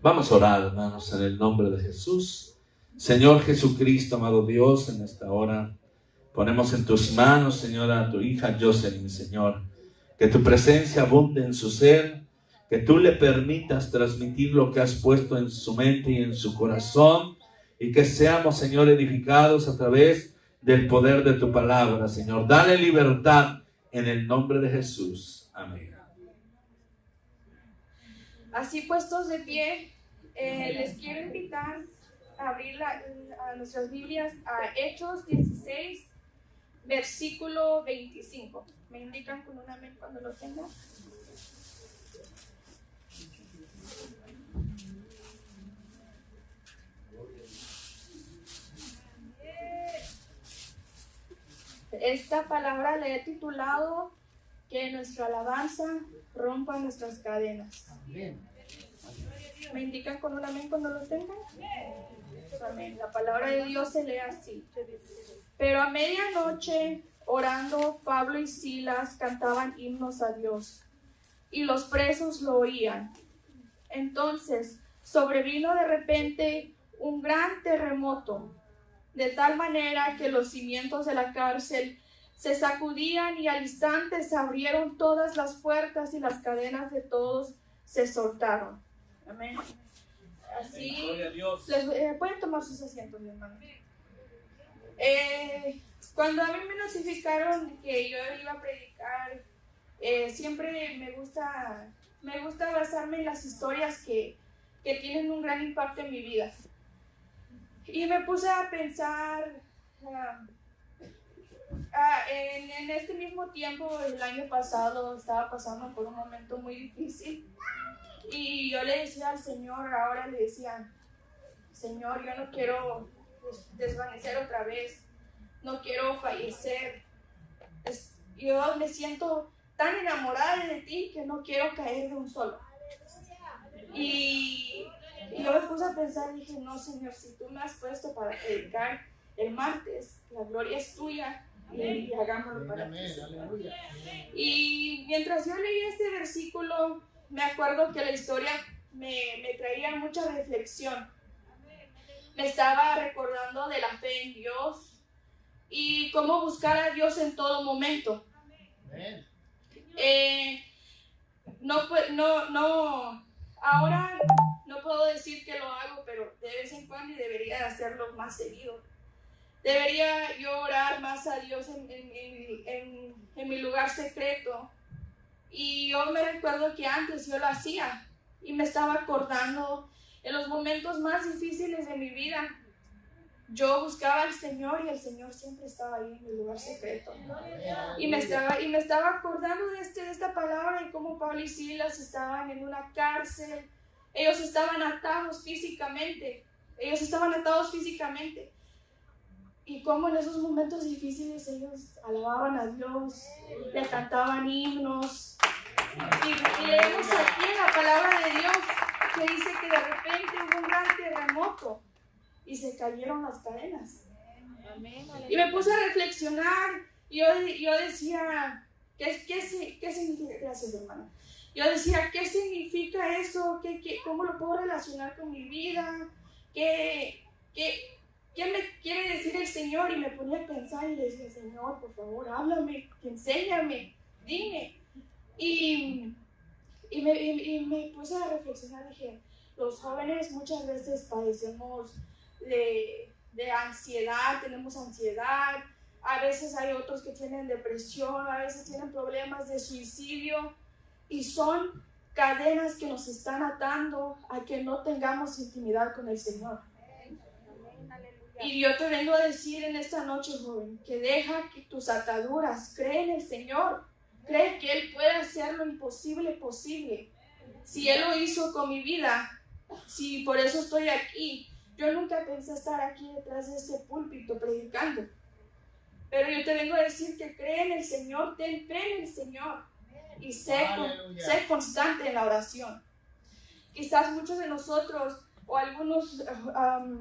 Vamos a orar, hermanos, en el nombre de Jesús. Señor Jesucristo, amado Dios, en esta hora ponemos en tus manos, Señor, a tu hija Jocelyn, Señor. Que tu presencia abunde en su ser, que tú le permitas transmitir lo que has puesto en su mente y en su corazón, y que seamos, Señor, edificados a través del poder de tu palabra, Señor. Dale libertad en el nombre de Jesús. Amén. Así puestos de pie, les quiero invitar a abrir a nuestras Biblias a Hechos 16, versículo 25. ¿Me indican con un amén cuando lo tengan? Esta palabra le he titulado que nuestra alabanza rompa nuestras cadenas. Amén. ¿Me indican con un amén cuando lo tengan? Amén. La palabra de Dios se lee así. Pero a medianoche, orando, Pablo y Silas cantaban himnos a Dios, y los presos lo oían. Entonces sobrevino de repente un gran terremoto, de tal manera que los cimientos de la cárcel se sacudían, y al instante se abrieron todas las puertas y las cadenas de todos se soltaron. Amén. Así, pueden tomar sus asientos, mi hermano. Cuando a mí me notificaron que yo iba a predicar, siempre me gusta basarme en las historias que tienen un gran impacto en mi vida. Y me puse a pensar, en este mismo tiempo, el año pasado, estaba pasando por un momento muy difícil. Y yo le decía al Señor, ahora le decía, Señor, yo no quiero desvanecer otra vez, no quiero fallecer. Yo me siento tan enamorada de ti que no quiero caer de un solo. Y yo me puse a pensar y dije, no, Señor, si tú me has puesto para predicar el martes, la gloria es tuya, y hagámoslo para ti. Y mientras yo leía este versículo, me acuerdo que la historia me traía mucha reflexión. Me estaba recordando de la fe en Dios y cómo buscar a Dios en todo momento. Ahora no puedo decir que lo hago, pero de vez en cuando, y debería de hacerlo más seguido. Debería yo orar más a Dios en mi lugar secreto. Y yo me recuerdo que antes yo lo hacía y me estaba acordando en los momentos más difíciles de mi vida. Yo buscaba al Señor y el Señor siempre estaba ahí en mi lugar secreto. Y me estaba acordando de esta palabra y cómo Pablo y Silas estaban en una cárcel. Ellos estaban atados físicamente. Y cómo en esos momentos difíciles ellos alababan a Dios, le cantaban himnos. Y leemos aquí en la palabra de Dios que dice que de repente hubo un gran terremoto y se cayeron las cadenas. Y me puse a reflexionar y yo decía, ¿qué significa? Gracias, hermana. Yo decía, ¿qué significa eso? ¿Cómo lo puedo relacionar con mi vida? ¿Qué me quiere decir el Señor? Y me ponía a pensar y le decía, Señor, por favor, háblame, enséñame, dime. Y me puse a reflexionar, dije, los jóvenes muchas veces padecemos de ansiedad, tenemos ansiedad, a veces hay otros que tienen depresión, a veces tienen problemas de suicidio, y son cadenas que nos están atando a que no tengamos intimidad con el Señor. Y yo te vengo a decir en esta noche, joven, que deja que tus ataduras, cree en el Señor, cree que Él puede hacer lo imposible posible. Si Él lo hizo con mi vida, si por eso estoy aquí, yo nunca pensé estar aquí detrás de este púlpito predicando. Pero yo te vengo a decir que cree en el Señor, ten fe en el Señor y sé constante en la oración. Quizás muchos de nosotros o algunos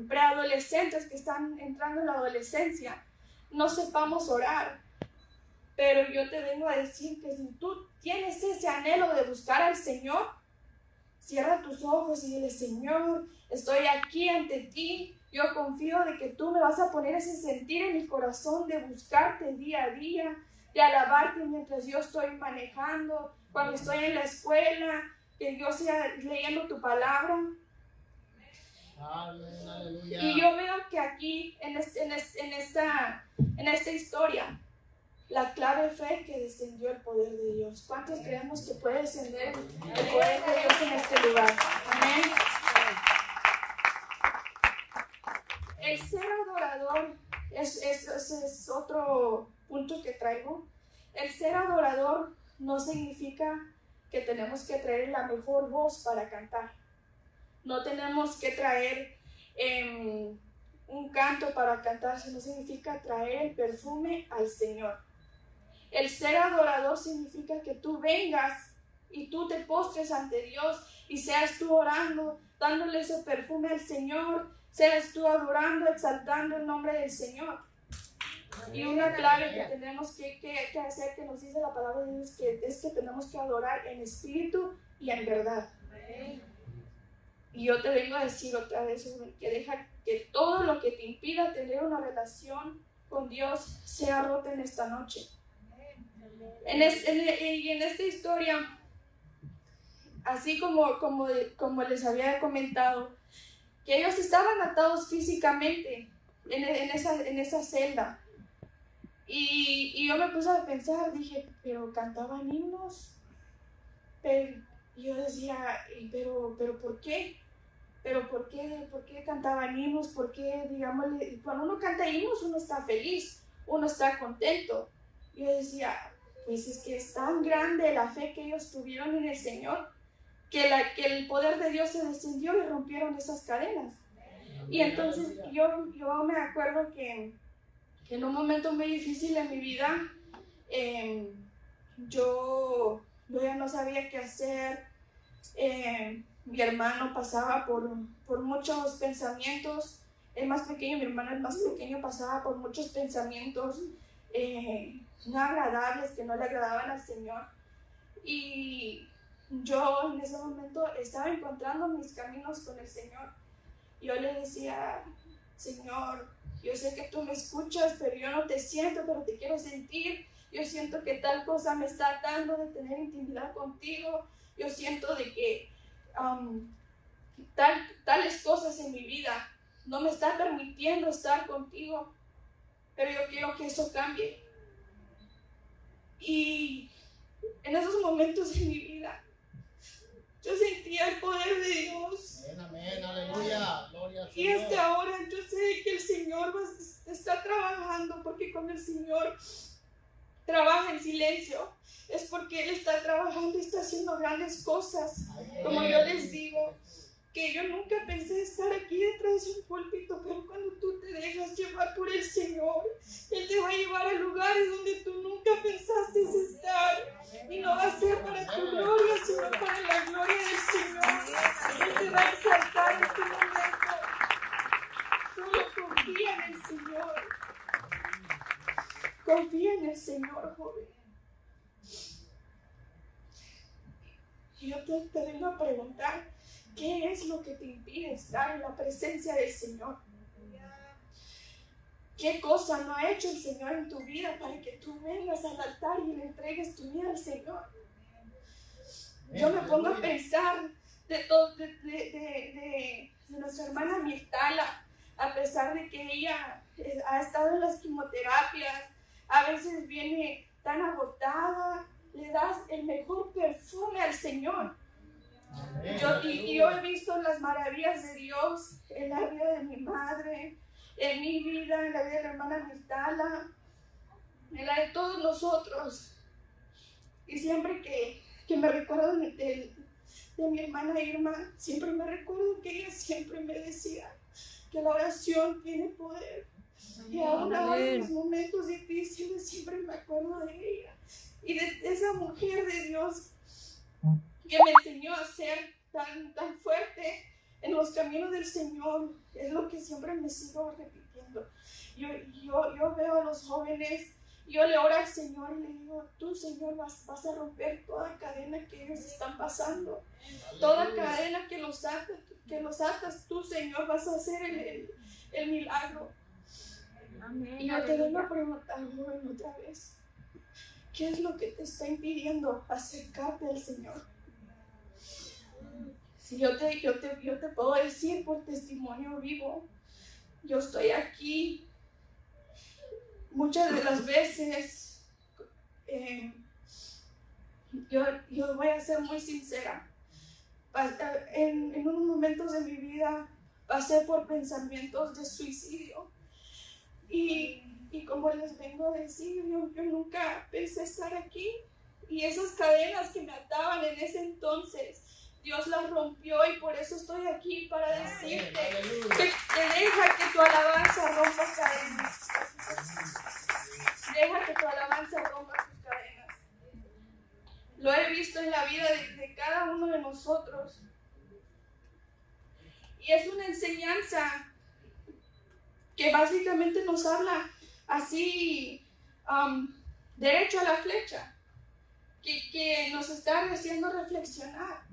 preadolescentes que están entrando en la adolescencia no sepamos orar, pero yo te vengo a decir que si tú tienes ese anhelo de buscar al Señor, Cierra tus ojos y dile: Señor, estoy aquí ante ti. Yo confío de que tú me vas a poner ese sentir en mi corazón de buscarte día a día, de alabarte mientras yo estoy manejando, cuando estoy en la escuela, que yo sea leyendo tu palabra. Aleluya. Y yo veo que aquí, en esta historia, la clave fue que descendió el poder de Dios. ¿Cuántos creemos que puede descender el poder de Dios en este lugar? Amén. El ser adorador es otro punto que traigo. El ser adorador no significa que tenemos que traer la mejor voz para cantar. No tenemos que traer un canto para cantar, sino significa traer el perfume al Señor. El ser adorador significa que tú vengas y tú te postres ante Dios y seas tú orando, dándole ese perfume al Señor, seas tú adorando, exaltando el nombre del Señor. Y una clave que tenemos que hacer, que nos dice la palabra de Dios, es que tenemos que adorar en espíritu y en verdad. Y yo te vengo a decir otra vez, que deja que todo lo que te impida tener una relación con Dios sea roto en esta noche. Y en esta historia, así como les había comentado, que ellos estaban atados físicamente en esa celda. Y yo me puse a pensar, dije, pero cantaban himnos. Y yo decía, pero ¿por qué? ¿Pero por qué cantaban himnos? ¿Por qué, digamos, cuando uno canta himnos uno está feliz, uno está contento? Y yo decía, pues es que es tan grande la fe que ellos tuvieron en el Señor, que el poder de Dios se descendió y rompieron esas cadenas. Y entonces yo me acuerdo que en un momento muy difícil en mi vida, yo ya no sabía qué hacer. Mi hermano pasaba por muchos pensamientos. El más pequeño, mi hermano el más pequeño, pasaba por muchos pensamientos no agradables, que no le agradaban al Señor. Y yo en ese momento estaba encontrando mis caminos con el Señor. Yo le decía: Señor, yo sé que tú me escuchas, pero yo no te siento, pero te quiero sentir. Yo siento que tal cosa me está atando de tener intimidad contigo. Yo siento de que tales cosas en mi vida no me están permitiendo estar contigo, pero yo quiero que eso cambie. Y en esos momentos de mi vida, yo sentía el poder de Dios. Amén, aleluya, gloria al Y Señor. hasta ahora yo sé que el Señor está trabajando, porque cuando el Señor trabaja en silencio es porque Él está trabajando y está haciendo grandes cosas. Como yo les digo, que yo nunca pensé estar aquí detrás de un púlpito, pero cuando tú te dejas llevar por el Señor, Él te va a llevar a lugares donde tú nunca pensaste estar. Y no va a ser para tu gloria, sino para la gloria del Señor. Él te va a exaltar en tu momento. Solo confía en el Señor. Confía en el Señor, joven. Y yo te vengo a preguntar, ¿qué es lo que te impide estar en la presencia del Señor? ¿Qué cosa no ha hecho el Señor en tu vida para que tú vengas al altar y le entregues tu vida al Señor? Yo me pongo a pensar de nuestra hermana Mirtala, a pesar de que ella ha estado en las quimioterapias, a veces viene tan agotada, le das el mejor perfume al Señor. Yo he visto las maravillas de Dios en la vida de mi madre, en mi vida, en la vida de la hermana Mirtala, en la de todos nosotros. Y siempre que me recuerdo de mi hermana Irma, siempre me recuerdo que ella siempre me decía que la oración tiene poder. Y aún ahora en los momentos difíciles siempre me acuerdo de ella y de esa mujer de Dios que me enseñó a ser tan fuerte en los caminos del Señor. Es lo que siempre me sigo repitiendo. Yo veo a los jóvenes Yo le oro al Señor y le digo, tú, Señor, vas a romper toda cadena que ellos están pasando. Toda cadena que los atas, tú, Señor, vas a hacer el milagro. Amén. Y yo te vengo a preguntar, joven, otra vez, ¿qué es lo que te está impidiendo acercarte al Señor? Si yo te puedo decir por testimonio vivo, yo estoy aquí muchas de las veces, yo voy a ser muy sincera, en unos momentos de mi vida pasé por pensamientos de suicidio y como les vengo a decir, yo nunca pensé estar aquí, y esas cadenas que me ataban en ese entonces, Dios las rompió, y por eso estoy aquí para decirte que deja que tu alabanza rompa cadenas. Deja que tu alabanza rompa tus cadenas. Lo he visto en la vida de cada uno de nosotros. Y es una enseñanza que básicamente nos habla así, derecho a la flecha, que nos está haciendo reflexionar.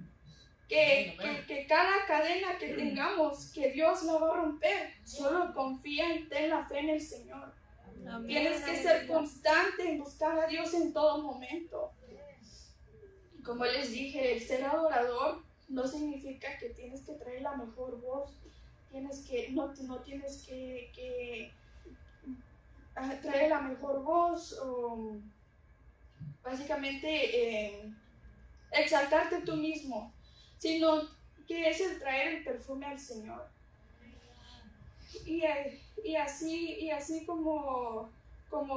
Que cada cadena que tengamos, que Dios la va a romper. Solo confía y ten la fe en el Señor. Amén. Tienes que ser constante en buscar a Dios en todo momento. Como les dije, el ser adorador no significa que tienes que traer la mejor voz. No tienes que traer la mejor voz o básicamente exaltarte tú mismo, sino que es el traer el perfume al Señor. Y así como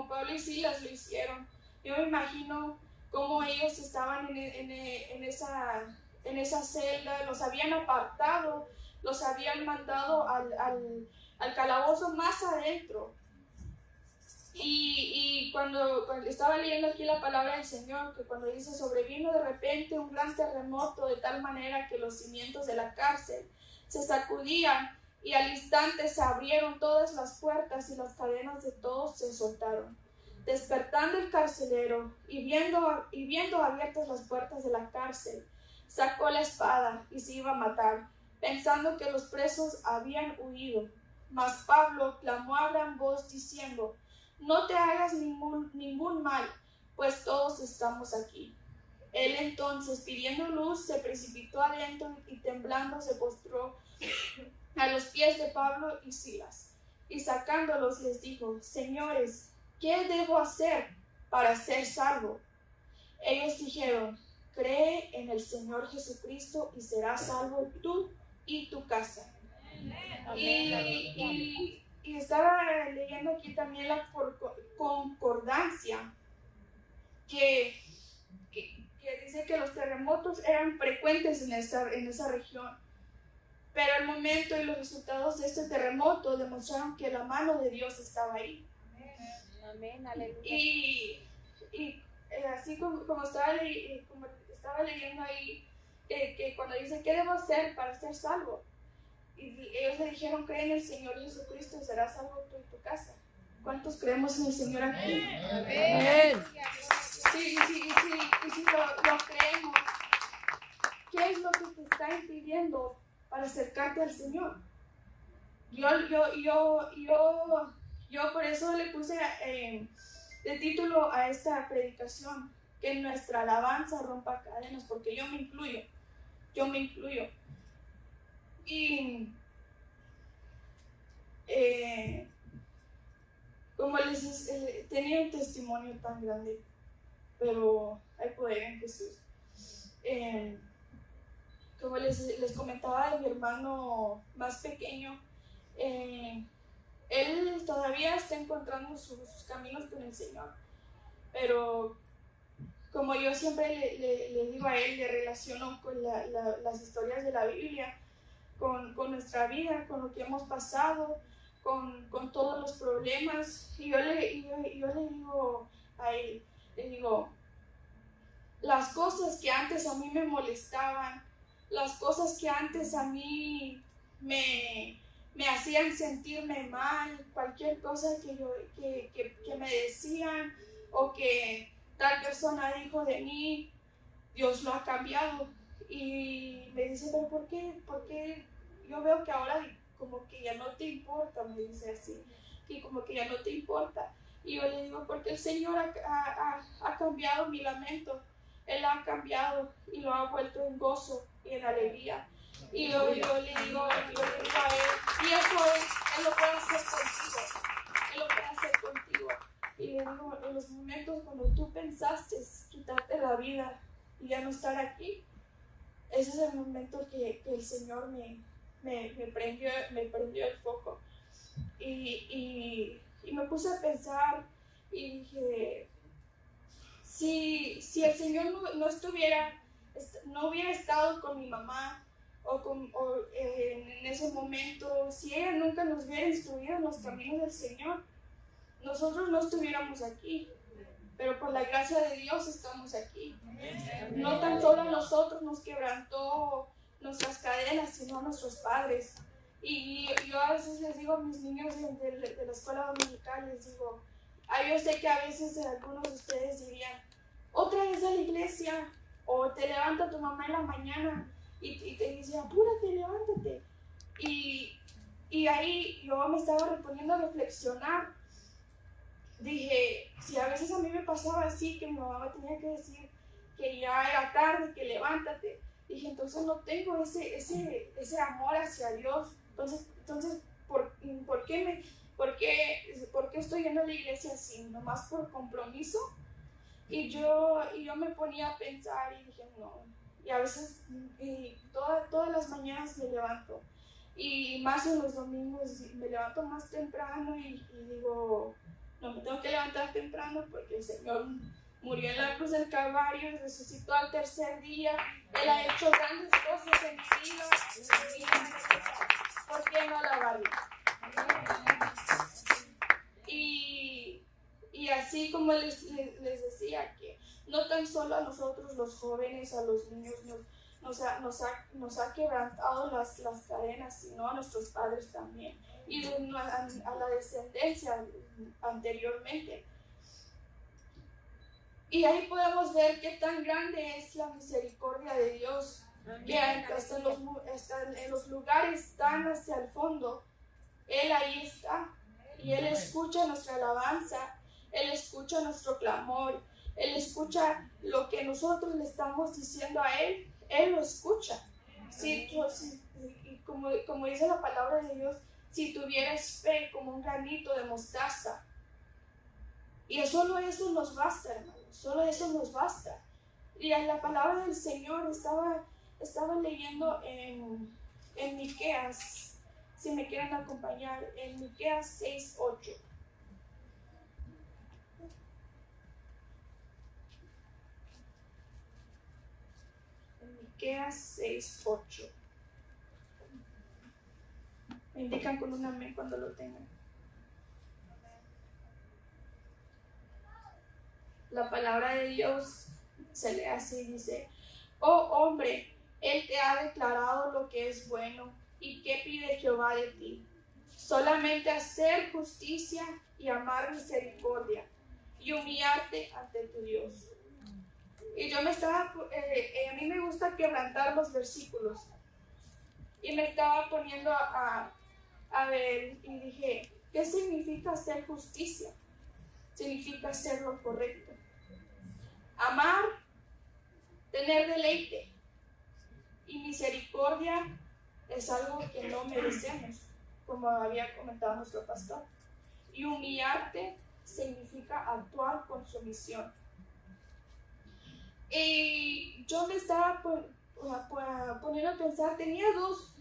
Pablo y Silas lo hicieron, yo me imagino cómo ellos estaban en esa celda, los habían apartado, los habían mandado al calabozo más adentro. Y cuando estaba leyendo aquí la palabra del Señor, que cuando dice, sobrevino de repente un gran terremoto de tal manera que los cimientos de la cárcel se sacudían y al instante se abrieron todas las puertas y las cadenas de todos se soltaron. Despertando el carcelero y viendo abiertas las puertas de la cárcel, sacó la espada y se iba a matar, pensando que los presos habían huido. Mas Pablo clamó a gran voz diciendo, no te hagas ningún mal, pues todos estamos aquí. Él entonces, pidiendo luz, se precipitó adentro y temblando se postró a los pies de Pablo y Silas. Y sacándolos les dijo, señores, ¿qué debo hacer para ser salvo? Ellos dijeron, cree en el Señor Jesucristo y serás salvo tú y tu casa. Y estaba leyendo aquí también la concordancia que dice que los terremotos eran frecuentes en esa región, pero el momento y los resultados de este terremoto demostraron que la mano de Dios estaba ahí. Amén, aleluya. Y así como estaba leyendo ahí, que cuando dice, ¿qué debo hacer para ser salvo? Y ellos le dijeron, cree en el Señor Jesucristo y serás salvo tú y tu casa. ¿Cuántos creemos en el Señor aquí? Amén. Sí, si lo creemos, ¿qué es lo que te está impidiendo para acercarte al Señor? Yo por eso le puse de título a esta predicación, que nuestra alabanza rompa cadenas, porque yo me incluyo. Y como les tenía un testimonio tan grande, pero hay poder en Jesús. Como les comentaba de mi hermano más pequeño, él todavía está encontrando sus caminos con el Señor, pero como yo siempre le digo a él, le relaciono con las historias de la Biblia, con nuestra vida, con lo que hemos pasado, con todos los problemas. Y yo le digo a él, le digo, las cosas que antes a mí me molestaban, las cosas que antes a mí me me hacían sentirme mal, cualquier cosa que me decían o que tal persona dijo de mí, Dios lo ha cambiado. Y me dice, pero ¿por qué? ¿Por qué? Yo veo que ahora como que ya no te importa, me dice así, que como que ya no te importa. Y yo le digo, porque el Señor ha cambiado mi lamento, Él ha cambiado y lo ha vuelto en gozo y en alegría. Y yo le digo a Él, y eso Él lo puede hacer contigo, Él lo puede hacer contigo. Y le digo, en los momentos cuando tú pensaste quitarte la vida y ya no estar aquí, ese es el momento que el Señor me prendió el foco. Y me puse a pensar y dije, si el Señor no hubiera estado con mi mamá en ese momento, si ella nunca nos hubiera instruido en los caminos del Señor, nosotros no estuviéramos aquí. Pero por la gracia de Dios estamos aquí. No tan solo a nosotros nos quebrantó nuestras cadenas, sino a nuestros padres. Y yo a veces les digo a mis niños de la escuela dominical, les digo, yo sé que a veces algunos de ustedes dirían, otra vez a la iglesia, o te levanta tu mamá en la mañana y te dice, apúrate, levántate. Y ahí yo me estaba reponiendo a reflexionar. Dije, si a veces a mí me pasaba así, que mi mamá me tenía que decir que ya era tarde, que levántate, dije, entonces no tengo ese amor hacia Dios. Entonces ¿por qué estoy yendo a la iglesia así? ¿Nomás por compromiso? Y yo me ponía a pensar y dije, no. Y a veces, todas las mañanas me levanto. Y más en los domingos me levanto más temprano y digo, no me tengo que levantar temprano porque el Señor murió en la cruz del Calvario y resucitó al tercer día. Él ha hecho grandes cosas en mi vida. ¿Por qué no alabarlo? Y así como les decía, que no tan solo a nosotros los jóvenes, a los niños nos ha quebrantado las cadenas, sino a nuestros padres también y a la descendencia anteriormente. Y ahí podemos ver qué tan grande es la misericordia de Dios, que hasta en los lugares tan hacia el fondo, Él ahí está y Él escucha nuestra alabanza, Él escucha nuestro clamor, Él escucha lo que nosotros le estamos diciendo a Él, Él lo escucha. Como dice la palabra de Dios, si tuvieras fe como un granito de mostaza. Y solo eso nos basta, hermanos, solo eso nos basta. Y en la palabra del Señor estaba leyendo en Miqueas, si me quieren acompañar, en Miqueas 6:8. En Miqueas 6:8. Me indican con un amén cuando lo tengan. La palabra de Dios se lee así, dice: oh hombre, Él te ha declarado lo que es bueno, y qué pide Jehová de ti, solamente hacer justicia y amar misericordia, y humillarte ante tu Dios. Y a mí me gusta quebrantar los versículos, y me estaba poniendo a ver, y dije, ¿qué significa hacer justicia? Significa hacer lo correcto. Amar, tener deleite, y misericordia es algo que no merecemos, como había comentado nuestro pastor. Y humillarte significa actuar con sumisión. Y yo me estaba poniendo a pensar, tenía dos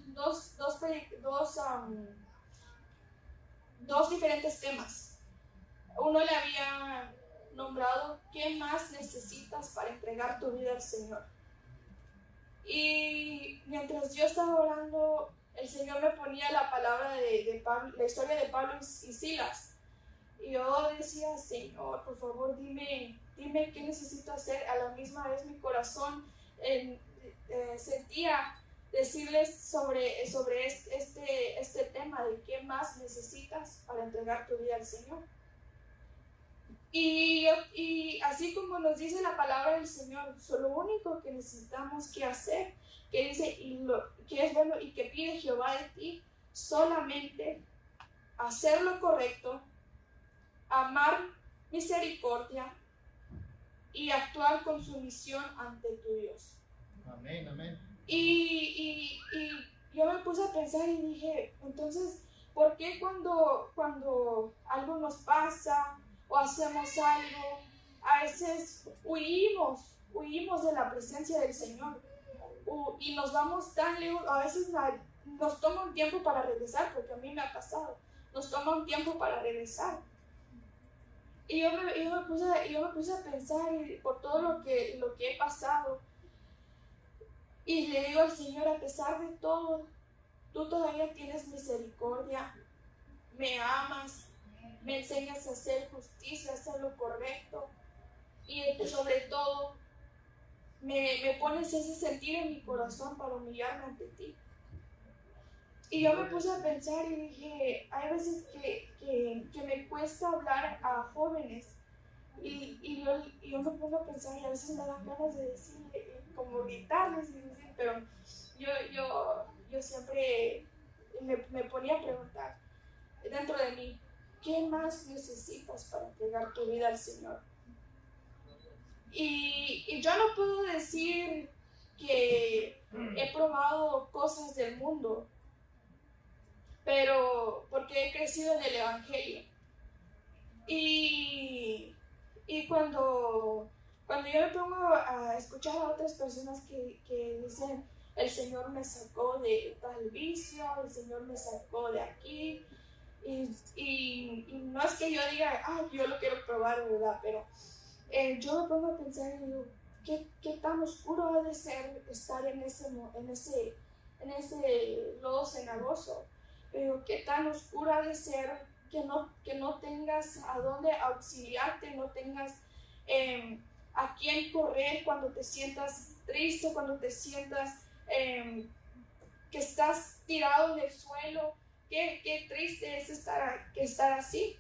diferentes temas. Uno le había nombrado ¿qué más necesitas para entregar tu vida al Señor? Y mientras yo estaba orando, el Señor me ponía la palabra de Pablo, la historia de Pablo y Silas. Y yo decía, Señor, por favor, dime qué necesito hacer. A la misma vez mi corazón sentía decirles sobre este tema de qué más necesitas para entregar tu vida al Señor. Y así como nos dice la palabra del Señor, lo único que necesitamos que hacer, que dice, que es bueno y que pide Jehová de ti, solamente hacer lo correcto, amar misericordia y actuar con sumisión ante tu Dios. Amén, amén. Y yo me puse a pensar y dije, entonces, ¿por qué cuando algo nos pasa o hacemos algo, a veces huimos de la presencia del Señor y nos vamos tan lejos? A veces nos toma un tiempo para regresar, porque a mí me ha pasado, nos toma un tiempo para regresar. Y yo me puse a pensar por todo lo que he pasado. Y le digo al Señor, a pesar de todo, tú todavía tienes misericordia, me amas, me enseñas a hacer justicia, a hacer lo correcto. Y sobre todo, me pones ese sentir en mi corazón para humillarme ante ti. Y yo me puse a pensar y dije, hay veces que me cuesta hablar a jóvenes y yo me pongo a pensar y a veces me dan ganas de decirle, como gritarles, pero yo siempre me ponía a preguntar dentro de mí, ¿qué más necesitas para entregar tu vida al Señor? Y yo no puedo decir que he probado cosas del mundo, pero porque he crecido en el Evangelio. Y cuando yo me pongo a escuchar a otras personas que dicen, el Señor me sacó de tal vicio, el Señor me sacó de aquí, y no es que yo diga, yo lo quiero probar, ¿verdad? Pero yo me pongo a pensar y digo, ¿qué tan oscuro ha de ser estar en ese lodo cenagoso? Pero qué tan oscuro ha de ser que no tengas a dónde auxiliarte, no tengas a quién correr cuando te sientas triste, cuando te sientas que estás tirado en el suelo. Qué triste es estar así.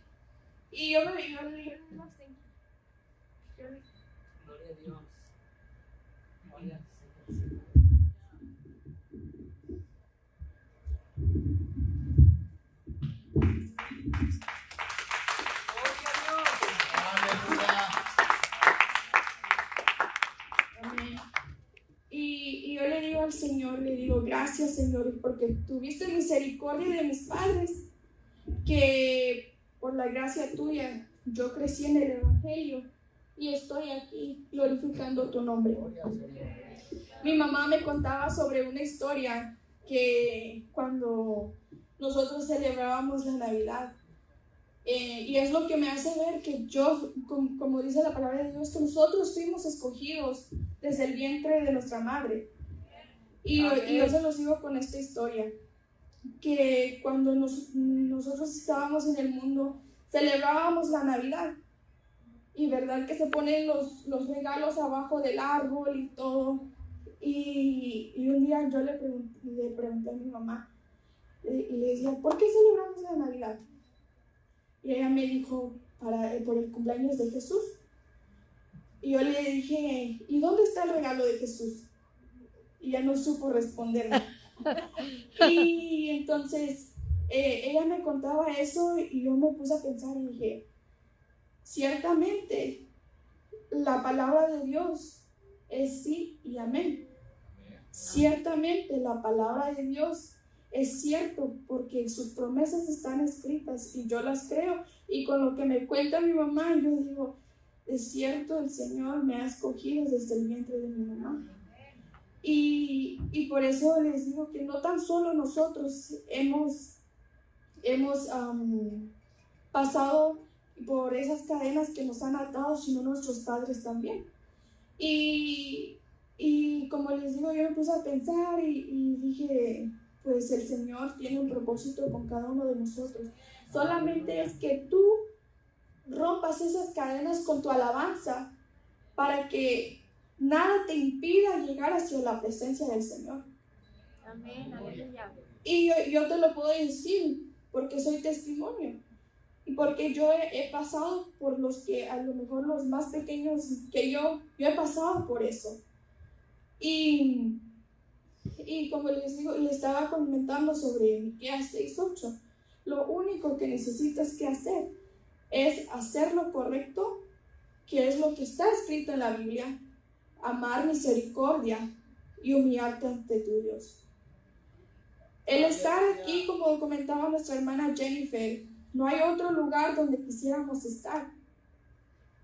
Y yo le digo, Gloria a Dios. Gloria al Señor. Aleluya. amén. Y yo le digo al Señor, le digo, gracias Señor, porque tuviste misericordia de mis padres, que por la gracia tuya yo crecí en el Evangelio y estoy aquí glorificando tu nombre. Gloria al Señor. Mi mamá me contaba sobre una historia que cuando nosotros celebrábamos la Navidad, y es lo que me hace ver que yo, como dice la palabra de Dios, que nosotros fuimos escogidos desde el vientre de nuestra madre. Y yo se los digo con esta historia, que cuando nosotros estábamos en el mundo, celebrábamos la Navidad. Y verdad que se ponen los regalos abajo del árbol y todo. Y un día yo le pregunté a mi mamá, y le decía, ¿por qué celebramos la Navidad? Y ella me dijo, por el cumpleaños de Jesús. Y yo le dije, ¿y dónde está el regalo de Jesús? Y ella no supo responderme. Y entonces ella me contaba eso y yo me puse a pensar y dije, ciertamente la palabra de Dios es sí y amén. Ciertamente la palabra de Dios es cierto, porque sus promesas están escritas y yo las creo. Y con lo que me cuenta mi mamá, yo digo, es cierto, el Señor me ha escogido desde el vientre de mi mamá. Y por eso les digo que no tan solo nosotros hemos pasado por esas cadenas que nos han atado, sino nuestros padres también. Y como les digo, yo me puse a pensar y dije, pues el Señor tiene un propósito con cada uno de nosotros. Solamente es que tú rompas esas cadenas con tu alabanza para que nada te impida llegar hacia la presencia del Señor. Amén, aleluya. Y yo te lo puedo decir porque soy testimonio. Y porque yo he pasado por los que a lo mejor los más pequeños que yo he pasado por eso. Y como les digo, le estaba comentando sobre Miqueas 6:8. Lo único que necesitas que hacer es hacer lo correcto, que es lo que está escrito en la Biblia, amar misericordia y humillarte ante tu Dios. El estar aquí, como comentaba nuestra hermana Jennifer, no hay otro lugar donde quisiéramos estar,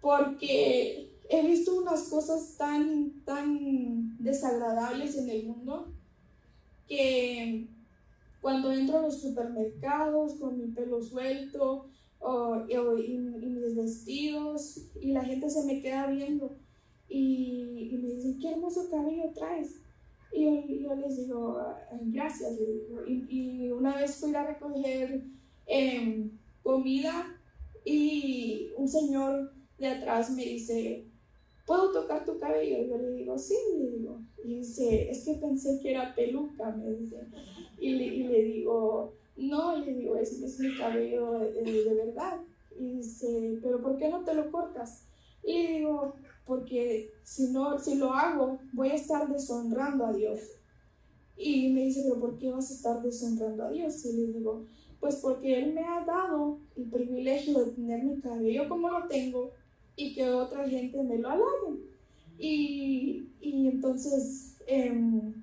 porque he visto unas cosas tan desagradables en el mundo que cuando entro a los supermercados con mi pelo suelto y mis vestidos y la gente se me queda viendo y me dice, qué hermoso cabello traes. Y yo les digo, gracias. Y una vez fui a recoger comida y un señor de atrás me dice, ¿puedo tocar tu cabello? Yo le digo, sí, le digo. Y dice, es que pensé que era peluca, me dice. Y le digo, no, le digo, es mi cabello de verdad. Y dice, ¿pero por qué no te lo cortas? Y le digo, porque si lo hago, voy a estar deshonrando a Dios. Y me dice, ¿pero por qué vas a estar deshonrando a Dios? Y le digo, pues porque Él me ha dado el privilegio de tener mi cabello como lo tengo y que otra gente me lo halague. Y entonces él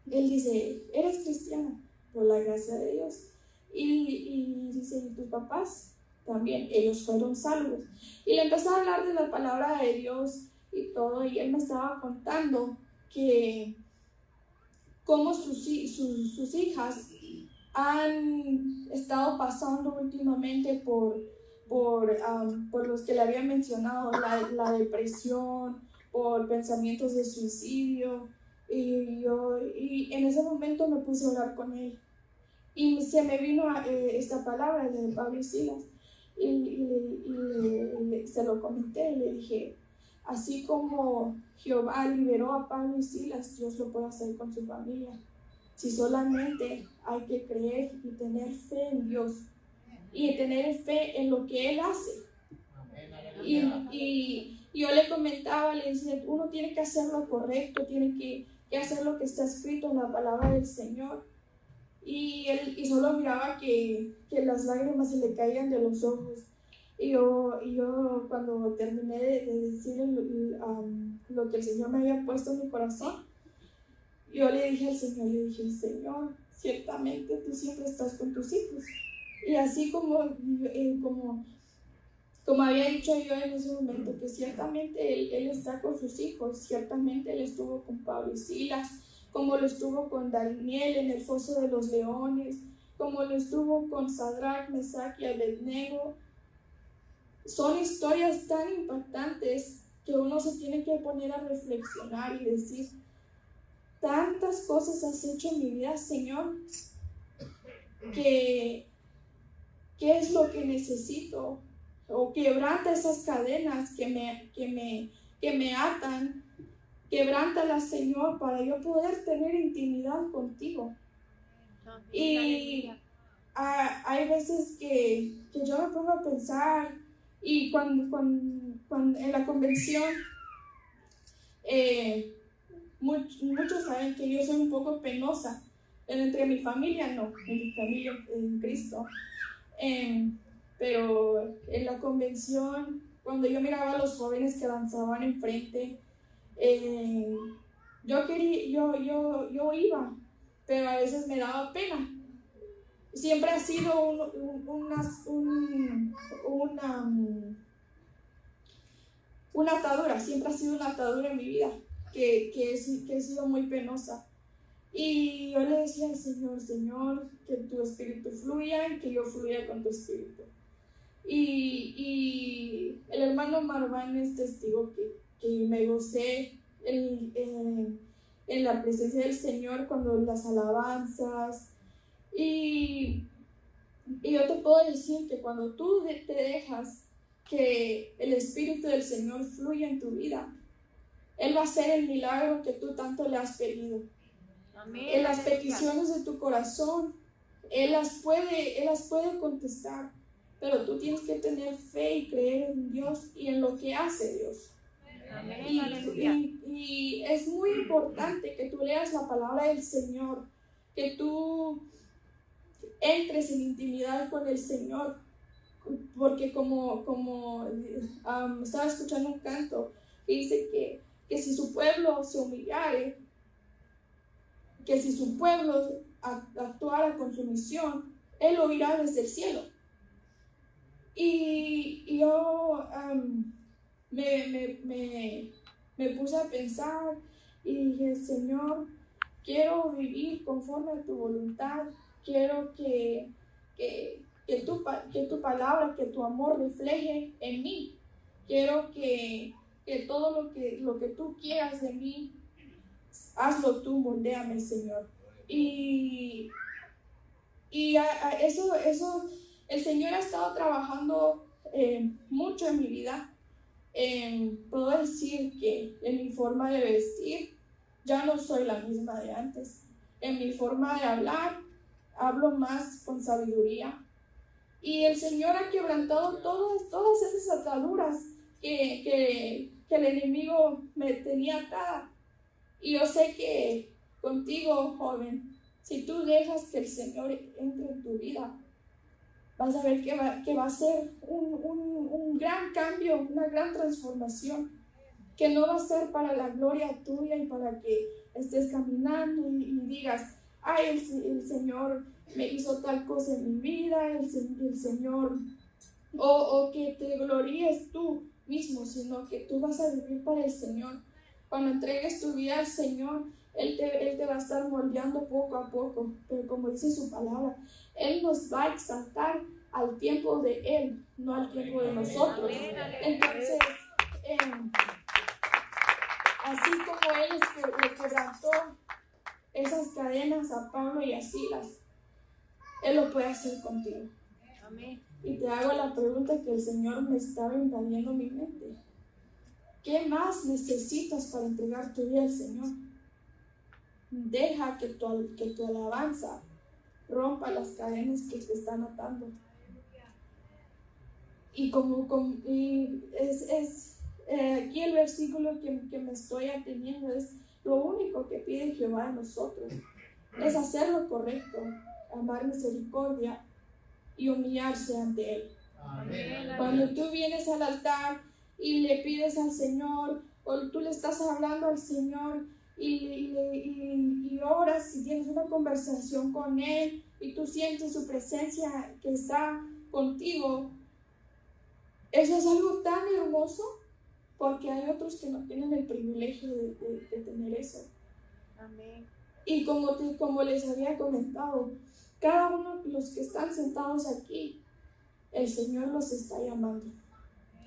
dice, ¿eres cristiana? Por la gracia de Dios. Y dice, ¿y tus papás? También, ellos fueron salvos. Y le empezó a hablar de la palabra de Dios y todo, y él me estaba contando que cómo sus hijas han estado pasando últimamente por los que le había mencionado, la depresión, por pensamientos de suicidio, y en ese momento me puse a orar con él, y se me vino esta palabra de Pablo y Silas, y se lo comenté, y le dije, así como Jehová liberó a Pablo y Silas, Dios lo puede hacer con su familia. Si solamente hay que creer y tener fe en Dios y tener fe en lo que Él hace. Y yo le comentaba, le decía, uno tiene que hacer lo correcto, tiene que hacer lo que está escrito en la palabra del Señor. Y él solo miraba que las lágrimas se le caían de los ojos. Y yo cuando terminé de decir lo que el Señor me había puesto en mi corazón, yo le dije al Señor, Señor, ciertamente tú siempre estás con tus hijos. Y así como había dicho yo en ese momento, que ciertamente él está con sus hijos, ciertamente Él estuvo con Pablo y Silas, como lo estuvo con Daniel en el foso de los leones, como lo estuvo con Sadrach, Mesach y Abednego. Son historias tan impactantes que uno se tiene que poner a reflexionar y decir, tantas cosas has hecho en mi vida, Señor, ¿qué es lo que necesito? O quebranta esas cadenas que me atan, quebrántalas, Señor, para yo poder tener intimidad contigo. Y hay veces que yo me pongo a pensar, y cuando en la convención, muchos saben que yo soy un poco penosa, pero entre mi familia no, en mi familia en Cristo. Pero en la convención, cuando yo miraba a los jóvenes que danzaban enfrente, yo iba, pero a veces me daba pena. Siempre ha sido una atadura, siempre ha sido una atadura en mi vida, que he sido muy penosa. Y yo le decía al Señor, Señor, que tu espíritu fluya y que yo fluya con tu espíritu. Y el hermano Marván es testigo que me gocé en la presencia del Señor cuando las alabanzas. Y yo te puedo decir que cuando tú te dejas que el Espíritu del Señor fluya en tu vida, Él va a hacer el milagro que tú tanto le has pedido. Amén. En las Aleluya. peticiones de tu corazón, Él las puede contestar, pero tú tienes que tener fe y creer en Dios y en lo que hace Dios. Amén. Y, Aleluya. y es muy importante que tú leas la palabra del Señor, que tú entres en intimidad con el Señor, porque como estaba escuchando un canto que dice que si su pueblo se humillare, que si su pueblo actuara con sumisión, Él lo oirá desde el cielo. Y yo me puse a pensar y dije, Señor, quiero vivir conforme a tu voluntad, quiero que tu palabra, que tu amor refleje en mí, quiero que todo lo que tú quieras de mí, hazlo tú, moldéame, Señor. Y eso, el Señor ha estado trabajando mucho en mi vida. Puedo decir que en mi forma de vestir ya no soy la misma de antes. En mi forma de hablar, hablo más con sabiduría. Y el Señor ha quebrantado todas esas ataduras que el enemigo me tenía atada. Y yo sé que contigo, joven, si tú dejas que el Señor entre en tu vida, vas a ver que va a ser un gran cambio, una gran transformación, que no va a ser para la gloria tuya y para que estés caminando y digas, ay, el Señor me hizo tal cosa en mi vida, el Señor, o que te gloríes tú mismo, sino que tú vas a vivir para el Señor. Cuando entregues tu vida al Señor, Él te va a estar moldeando poco a poco, pero como dice su palabra, Él nos va a exaltar al tiempo de Él, no al tiempo de nosotros. Entonces, así como Él le quebrantó esas cadenas a Pablo y a Silas, Él lo puede hacer contigo. Amén. Y te hago la pregunta que el Señor me estaba invadiendo mi mente. ¿Qué más necesitas para entregar tu vida al Señor? Deja que tu alabanza rompa las cadenas que te están atando. Y aquí el versículo que me estoy ateniendo es: lo único que pide Jehová de nosotros es hacer lo correcto, amar misericordia y humillarse ante Él. Amén. Cuando tú vienes al altar y le pides al Señor, o tú le estás hablando al Señor y oras y tienes una conversación con Él y tú sientes su presencia que está contigo, eso es algo tan hermoso, porque hay otros que no tienen el privilegio de tener eso. Amén. Y como les había comentado, cada uno de los que están sentados aquí, el Señor los está llamando.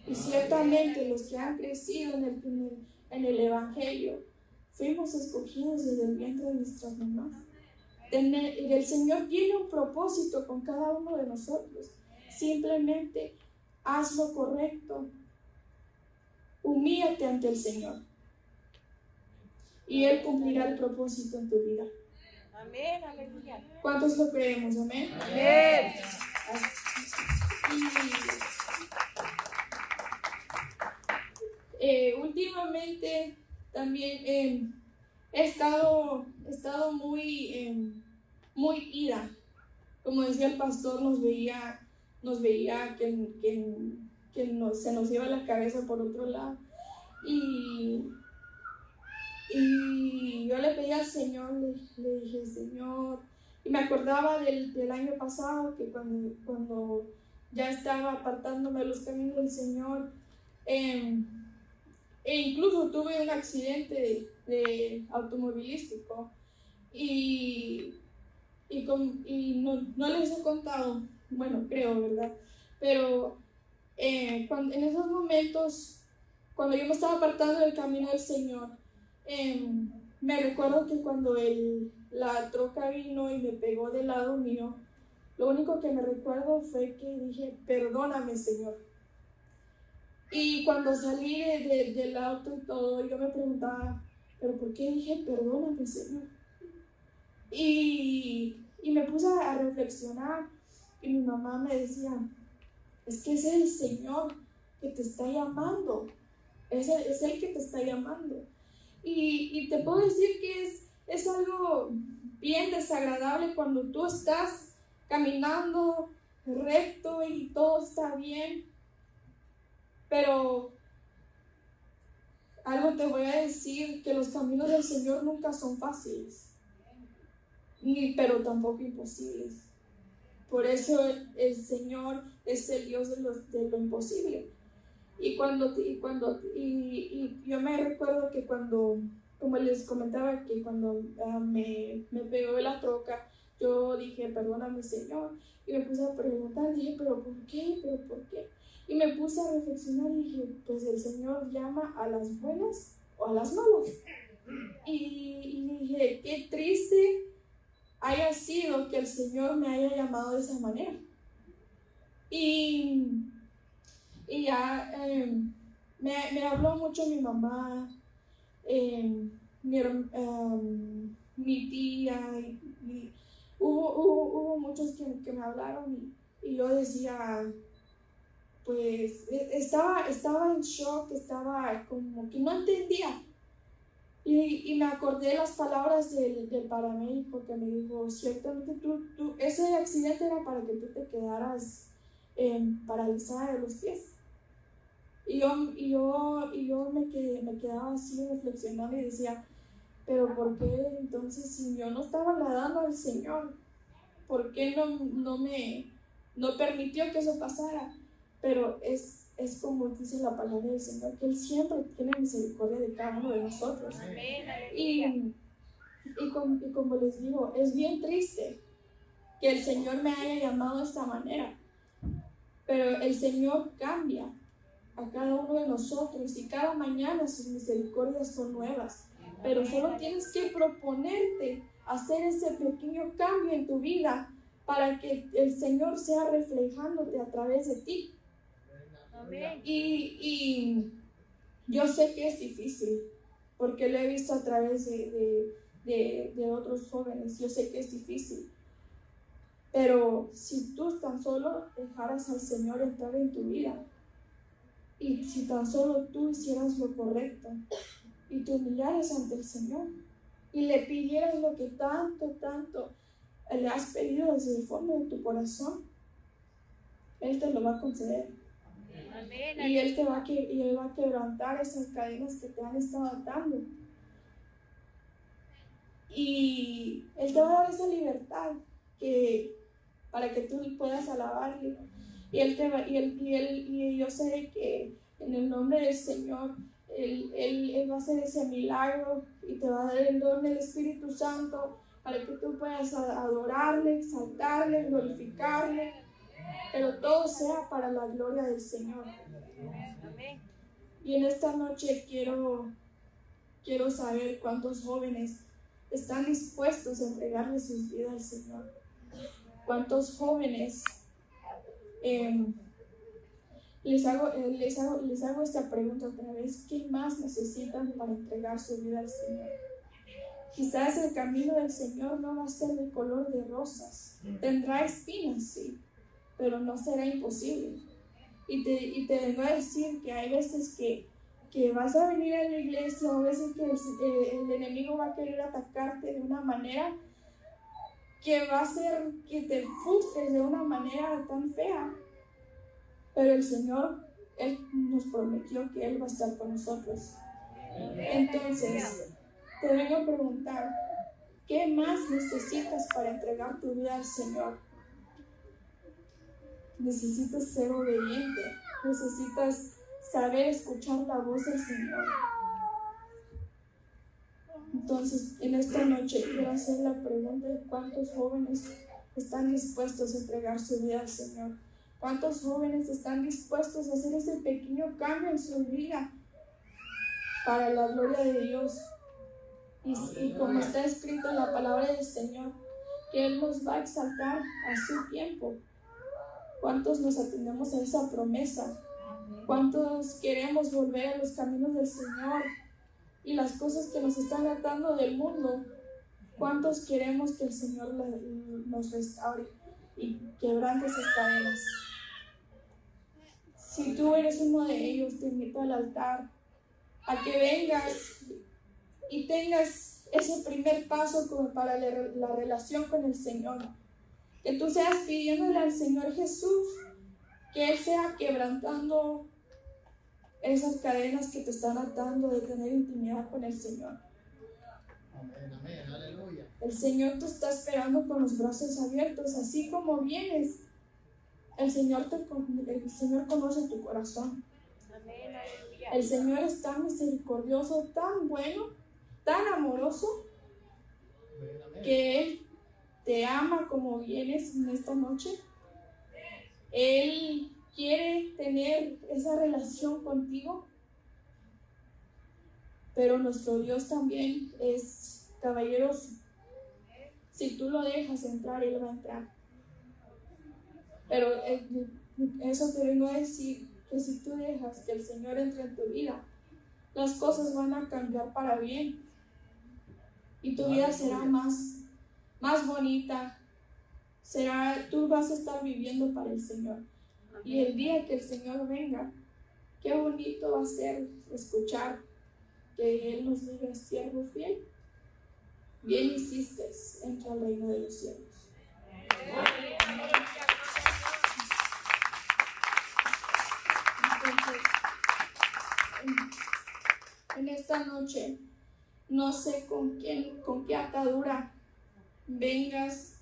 Y ciertamente los que han crecido en el Evangelio, fuimos escogidos desde el vientre de nuestras mamás. Y el Señor tiene un propósito con cada uno de nosotros. Simplemente haz lo correcto. Humíllate ante el Señor. Y Él cumplirá el propósito en tu vida. Amén. Aleluya. ¿Cuántos lo creemos? Amén. Amén. Y últimamente también he estado muy ida. Como decía el pastor, nos veía que se nos iba la cabeza por otro lado. Y yo le pedí al Señor, le dije, Señor, y me acordaba del año pasado, que cuando ya estaba apartándome de los caminos del Señor, e incluso tuve un accidente de automovilístico y no les he contado, bueno, creo, ¿verdad? Pero en esos momentos, cuando yo me estaba apartando del camino del Señor, me recuerdo que cuando la troca vino y me pegó del lado mío, lo único que me recuerdo fue que dije, perdóname, Señor. Y cuando salí del auto y todo, yo me preguntaba, ¿pero por qué dije perdóname, Señor? Y me puse a reflexionar y mi mamá me decía, es que es el Señor que te está llamando, es el que te está llamando. Y te puedo decir que es algo bien desagradable cuando tú estás caminando recto y todo está bien, pero algo te voy a decir, que los caminos del Señor nunca son fáciles, pero tampoco imposibles. Por eso el Señor es el Dios de lo imposible. Y yo me recuerdo que cuando, como les comentaba, que cuando me pegó la troca, yo dije, perdóname, Señor. Y me puse a preguntar, dije, ¿pero por qué? ¿Pero por qué? Y me puse a reflexionar y dije, pues el Señor llama a las buenas o a las malas. Y dije, qué triste haya sido que el Señor me haya llamado de esa manera. Y ya me habló mucho mi mamá, mi tía, y hubo muchos que me hablaron y yo decía, pues estaba en shock, estaba como que no entendía. Y me acordé de las palabras del paramédico que me dijo, ciertamente ese accidente era para que tú te quedaras paralizada de los pies. Y yo me quedaba así reflexionando y decía, pero ¿por qué entonces, si yo no estaba agradando al Señor, por qué no permitió que eso pasara? Pero es como dice la palabra del Señor, que Él siempre tiene misericordia de cada uno de nosotros. Y como les digo, es bien triste que el Señor me haya llamado de esta manera, pero el Señor cambia a cada uno de nosotros y cada mañana sus misericordias son nuevas, pero solo tienes que proponerte hacer ese pequeño cambio en tu vida para que el Señor sea reflejándote a través de ti. Y yo sé que es difícil porque lo he visto a través de otros jóvenes. Yo sé que es difícil, pero si tú tan solo dejaras al Señor entrar en tu vida, y si tan solo tú hicieras lo correcto y te humillaras ante el Señor y le pidieras lo que tanto le has pedido desde el fondo de tu corazón, Él te lo va a conceder. Y Él va a quebrantar esas cadenas que te han estado atando. Y Él te va a dar esa libertad para que tú puedas alabarle. Y yo sé que en el nombre del Señor, Él va a hacer ese milagro y te va a dar el don del Espíritu Santo para que tú puedas adorarle, exaltarle, glorificarle, pero todo sea para la gloria del Señor. Y en esta noche quiero saber cuántos jóvenes están dispuestos a entregarle sus vidas al Señor. Cuántos jóvenes les hago esta pregunta otra vez: ¿qué más necesitan para entregar su vida al Señor? Quizás el camino del Señor no va a ser de color de rosas, tendrá espinas, sí, pero no será imposible. Y te vengo a decir que hay veces que vas a venir a la iglesia, o a veces que el enemigo va a querer atacarte de una manera que va a hacer que te frustres de una manera tan fea. Pero el Señor, Él nos prometió que Él va a estar con nosotros. Entonces, te vengo a preguntar, ¿qué más necesitas para entregar tu vida al Señor? Necesitas ser obediente, necesitas saber escuchar la voz del Señor. Entonces, en esta noche quiero hacer la pregunta de cuántos jóvenes están dispuestos a entregar su vida al Señor. ¿Cuántos jóvenes están dispuestos a hacer ese pequeño cambio en su vida para la gloria de Dios? Y como está escrito en la palabra del Señor, que Él nos va a exaltar a su tiempo. ¿Cuántos nos atendemos a esa promesa? ¿Cuántos queremos volver a los caminos del Señor? Y las cosas que nos están atando del mundo ¿Cuántos queremos que el Señor nos restaure y quebrante esas cadenas? Si tú eres uno de ellos, te invito al altar a que vengas y tengas ese primer paso como para la relación con el Señor. Que tú seas pidiéndole al Señor Jesús que Él sea quebrantando esas cadenas que te están atando de tener intimidad con el Señor. Amén, amén, aleluya. El Señor te está esperando con los brazos abiertos, así como vienes. El Señor conoce tu corazón. Amén, aleluya. El Señor es tan misericordioso, tan bueno, tan amoroso, Amén, amén. que Él te ama como vienes en esta noche. Él quiere tener esa relación contigo, pero nuestro Dios también es caballeroso. Si tú lo dejas entrar, Él va a entrar. Pero eso te vengo a decir, que si tú dejas que el Señor entre en tu vida, las cosas van a cambiar para bien y tu vida será más bonita. Tú vas a estar viviendo para el Señor. Y el día que el Señor venga, qué bonito va a ser escuchar que Él nos diga: siervo fiel, bien hiciste, entra al reino de los cielos. Entonces, en esta noche, no sé con qué atadura vengas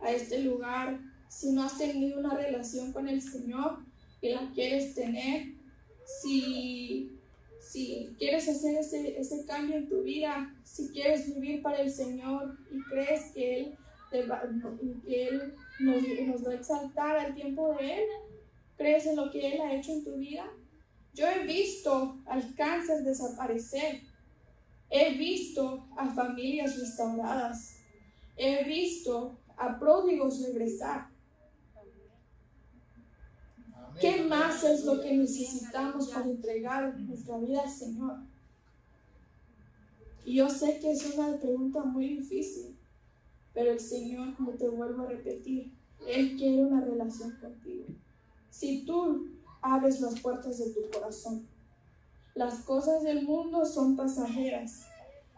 a este lugar. Si no has tenido una relación con el Señor y la quieres tener, si quieres hacer ese cambio en tu vida, si quieres vivir para el Señor y crees que Él nos va a exaltar al tiempo de Él, crees en lo que Él ha hecho en tu vida. Yo he visto al cáncer desaparecer, he visto a familias restauradas, he visto a pródigos regresar. Amén, ¿Qué amén, más es lo que aleluya. necesitamos para entregar nuestra vida al Señor? Y yo sé que es una pregunta muy difícil, pero el Señor, como te vuelvo a repetir, Él quiere una relación contigo. Si tú abres las puertas de tu corazón, las cosas del mundo son pasajeras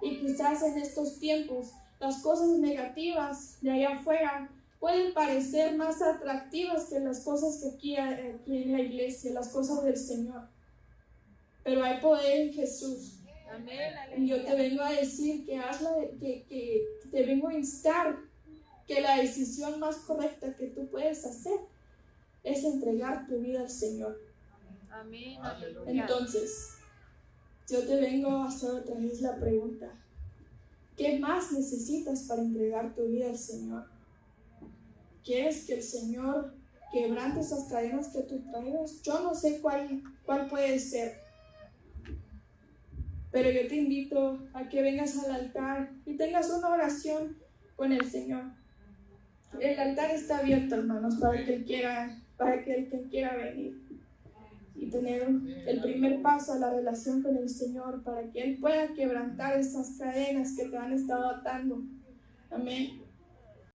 y quizás en estos tiempos las cosas negativas de allá afuera pueden parecer más atractivas que las cosas que aquí en la iglesia, las cosas del Señor. Pero hay poder en Jesús. Amén, Y yo te aleluya. vengo a decir que te vengo a instar que la decisión más correcta que tú puedes hacer es entregar tu vida al Señor. Amén, Aleluya. aleluya. Entonces, yo te vengo a hacer otra vez la pregunta: ¿qué más necesitas para entregar tu vida al Señor? ¿Quieres que el Señor quebrante esas cadenas que tú traigas? Yo no sé cuál puede ser, pero yo te invito a que vengas al altar y tengas una oración con el Señor. El altar está abierto, hermanos, para el que quiera venir y tener el primer paso a la relación con el Señor, para que Él pueda quebrantar esas cadenas que te han estado atando. Amén.